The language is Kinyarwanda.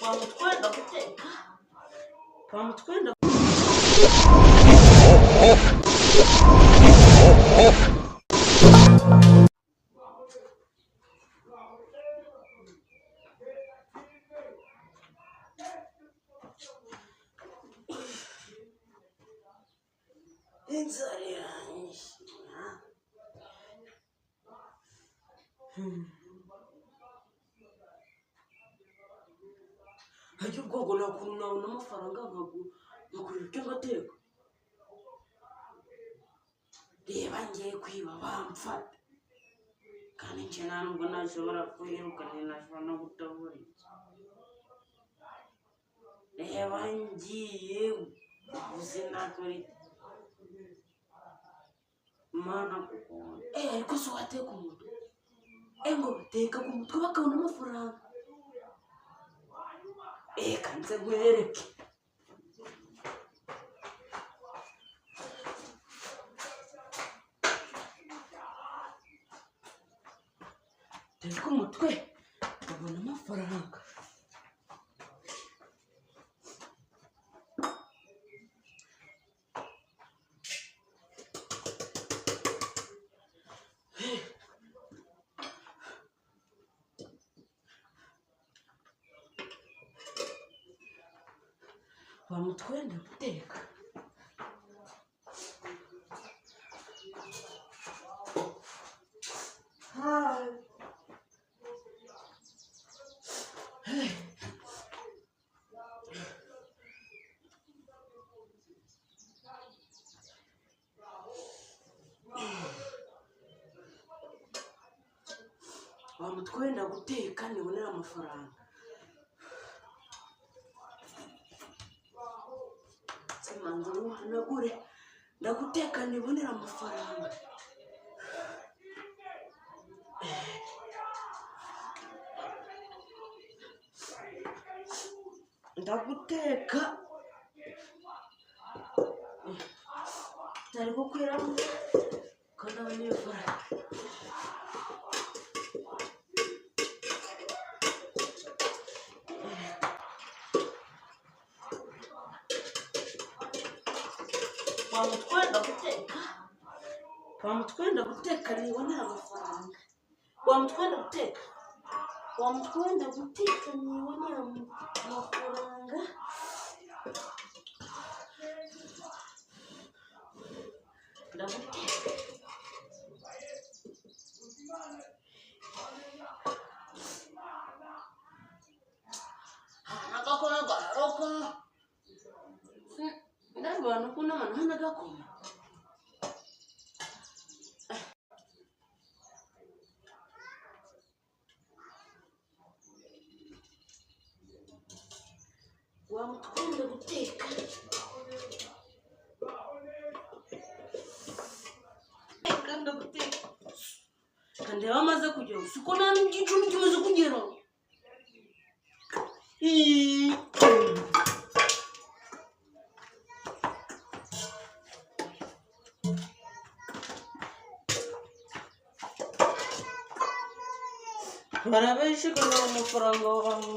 Wamutwenda guteka wamutwenda inzara yanjye hajya ubwoko nakuntu nabona amafaranga nkagura icyo ngateka reba ngiye kwiba bamfata kandi njye nta nubwo nashobora kwirukana nashobora no gutaburira reba ngiye ubuze nakora mana ariko se wateka umutwe ngo bateka ku mutwe bakabona amafaranga kanze nkwereke teka umutwe babona amafaranga wamutwenda guteka wamutwenda guteka nibonera amafaranga manza muhanagure ndaguteka nibonera amafaranga ndaguteka tari gukwiramo kana n'amafaranga wamutwenda guteka nibonera amafaranga wamutwenda guteka nibonera amafaranga ndaguteka nakakona garoka ndabona kuna mana gakoma wamutwenda guteka kandi bamaze kugera uko nta n'igicumbi kimaze kugera barabeshya amafaranga wawe